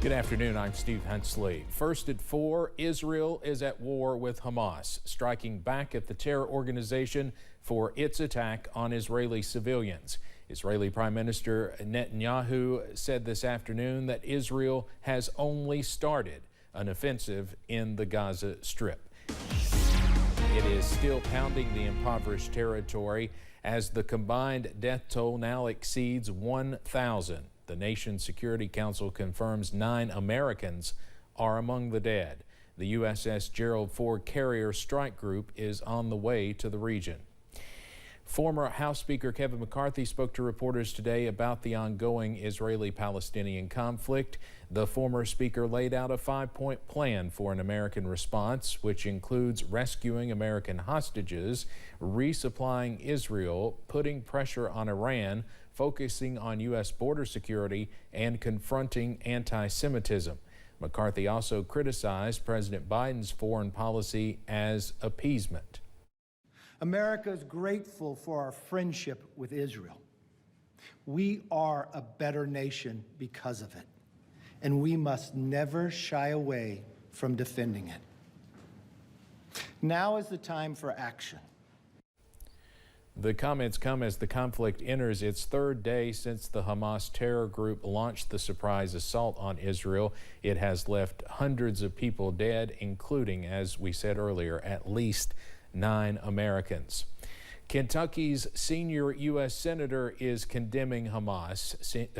Good afternoon, I'm Steve Hensley. First at 4, Israel is at war with Hamas, striking back at the terror organization for its attack on Israeli civilians. Israeli Prime Minister Netanyahu said this afternoon that Israel has only started an offensive in the Gaza Strip. It is still pounding the impoverished territory as the combined death toll now exceeds 1,000. The nation's Security Council confirms 9 Americans are among the dead. The USS Gerald Ford carrier strike group is on the way to the region. Former House Speaker Kevin McCarthy spoke to reporters today about the ongoing Israeli-Palestinian conflict. The former speaker laid out a 5-point plan for an American response, which includes rescuing American hostages, resupplying Israel, putting pressure on Iran, focusing on U.S. border security, and confronting anti-Semitism. McCarthy also criticized President Biden's foreign policy as appeasement. America is grateful for our friendship with Israel. We are a better nation because of it, and we must never shy away from defending it. Now is the time for action. The comments come as the conflict enters its 3rd day since the Hamas terror group launched the surprise assault on Israel. It has left hundreds of people dead, including, as we said earlier, at least 9 Americans. Kentucky's senior U.S. Senator is condemning Hamas.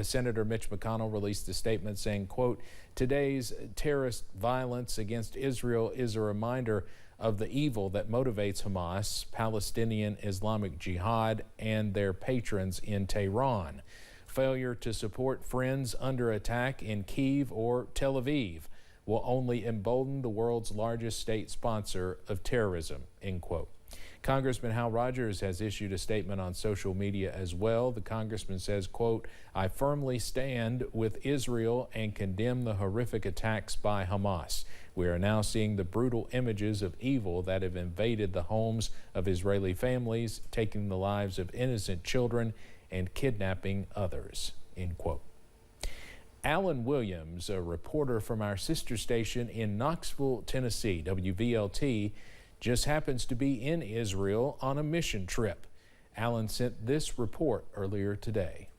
Senator Mitch McConnell released a statement saying, quote, "Today's terrorist violence against Israel is a reminder of the evil that motivates Hamas, Palestinian Islamic Jihad, and their patrons in Tehran. Failure to support friends under attack in Kyiv or Tel Aviv will only embolden the world's largest state sponsor of terrorism," end quote. Congressman Hal Rogers has issued a statement on social media as well. The congressman says, quote, "I firmly stand with Israel and condemn the horrific attacks by Hamas. We are now seeing the brutal images of evil that have invaded the homes of Israeli families, taking the lives of innocent children and kidnapping others," end quote. Alan Williams, a reporter from our sister station in Knoxville, Tennessee, WVLT, just happens to be in Israel on a mission trip. Alan sent this report earlier today.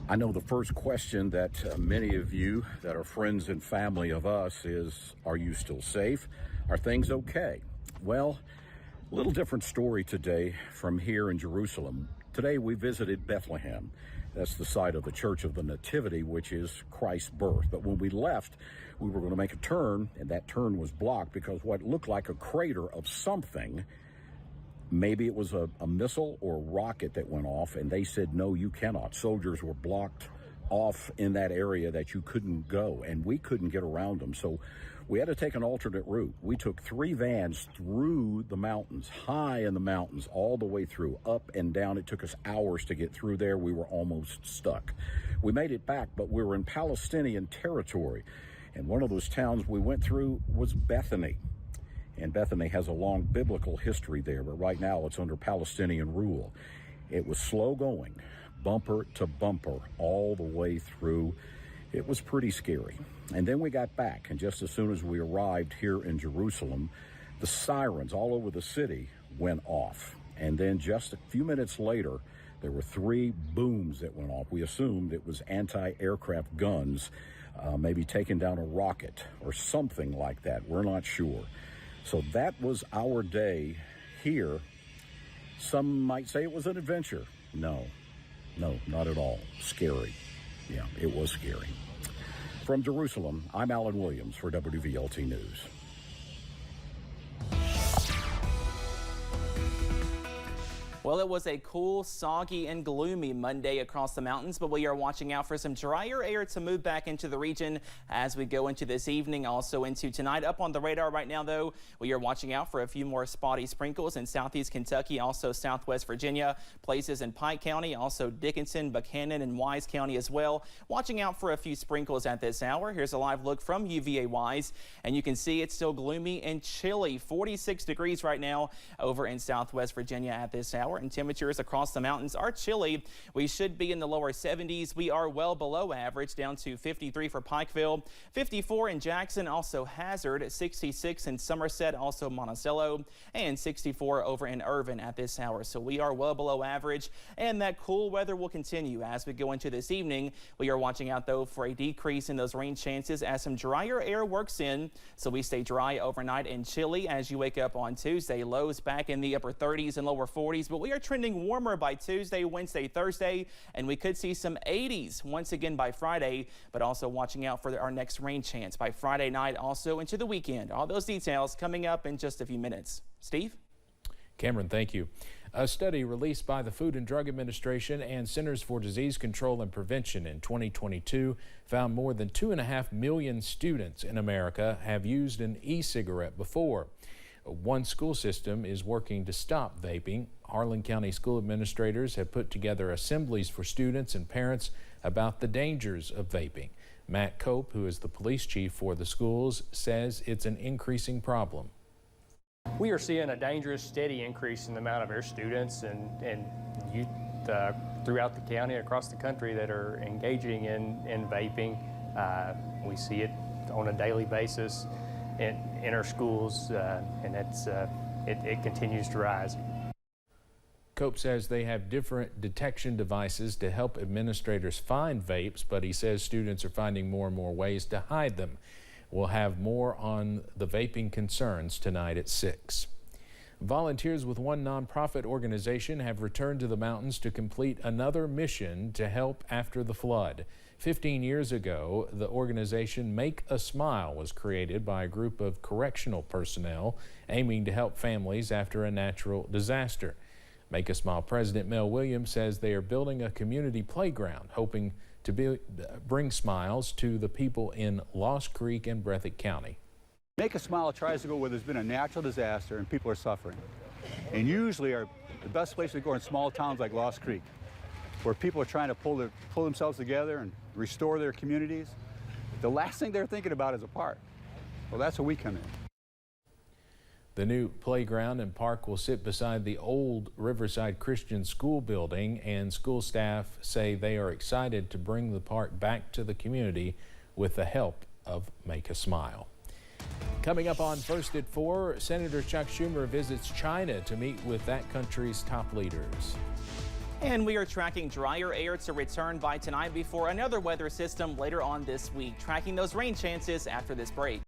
I know the first question that many of you that are friends and family of us is, are you still safe? Are things okay? Well, a little different story today from here in Jerusalem. Today we visited Bethlehem. That's the site of the Church of the Nativity, which is Christ's birth. But when we left, we were going to make a turn, and that turn was blocked because what looked like a crater of something, maybe it was a missile or a rocket that went off, and they said, no, you cannot. Soldiers were blocked off in that area that you couldn't go, and we couldn't get around them. So we had to take an alternate route. We took 3 vans through the mountains, high in the mountains, all the way through, up and down. It took us hours to get through there. We were almost stuck. We made it back, but we were in Palestinian territory. And one of those towns we went through was Bethany. And Bethany has a long biblical history there, but right now it's under Palestinian rule. It was slow going, bumper to bumper, all the way through. It was pretty scary. And then we got back, and just as soon as we arrived here in Jerusalem, the sirens all over the city went off. And then just a few minutes later, there were 3 booms that went off. We assumed it was anti-aircraft guns, maybe taking down a rocket or something like that. We're not sure. So that was our day here. Some might say it was an adventure. No, not at all. Scary. Yeah, it was scary. From Jerusalem, I'm Alan Williams for WVLT News. Well, it was a cool, soggy, and gloomy Monday across the mountains, but we are watching out for some drier air to move back into the region as we go into this evening, also into tonight. Up on the radar right now, though, we are watching out for a few more spotty sprinkles in southeast Kentucky, also southwest Virginia, places in Pike County, also Dickinson, Buchanan, and Wise County as well. Watching out for a few sprinkles at this hour. Here's a live look from UVA Wise, and you can see it's still gloomy and chilly. 46 degrees right now over in southwest Virginia at this hour. and temperatures across the mountains are chilly. We should be in the lower 70s. We are well below average, down to 53 for Pikeville, 54 in Jackson, also Hazard, 66 in Somerset, also Monticello, and 64 over in Irvin at this hour. So we are well below average, and that cool weather will continue as we go into this evening. We are watching out, though, for a decrease in those rain chances as some drier air works in. So we stay dry overnight and chilly as you wake up on Tuesday. Lows back in the upper 30s and lower 40s, but we are trending warmer by Tuesday, Wednesday, Thursday, and we could see some 80s once again by Friday, but also watching out for our next rain chance by Friday night, also into the weekend. All those details coming up in just a few minutes. Steve? Cameron, thank you. A study released by the Food and Drug Administration and Centers for Disease Control and Prevention in 2022 found more than 2.5 million students in America have used an e-cigarette before. One school system is working to stop vaping. Harlan County school administrators have put together assemblies for students and parents about the dangers of vaping. Matt Cope, who is the police chief for the schools, says it's an increasing problem. We are seeing a dangerous, steady increase in the amount of our students and youth throughout the county, across the country, that are engaging in vaping. We see it on a daily basis in our schools, and it continues to rise. Cope says they have different detection devices to help administrators find vapes, but he says students are finding more and more ways to hide them. We'll have more on the vaping concerns tonight at 6. Volunteers with one nonprofit organization have returned to the mountains to complete another mission to help after the flood. 15 years ago, the organization Make a Smile was created by a group of correctional personnel aiming to help families after a natural disaster. Make a Smile President Mel Williams says they are building a community playground, hoping to bring smiles to the people in Lost Creek and Breathitt County. Make a Smile tries to go where there's been a natural disaster and people are suffering. And usually the best place to go are in small towns like Lost Creek, where people are trying to pull themselves together and restore their communities. The last thing they're thinking about is a park. Well, that's where we come in. The new playground and park will sit beside the old Riverside Christian School building, and school staff say they are excited to bring the park back to the community with the help of Make a Smile. Coming up on First at 4, Senator Chuck Schumer visits China to meet with that country's top leaders. And we are tracking drier air to return by tonight before another weather system later on this week. Tracking those rain chances after this break.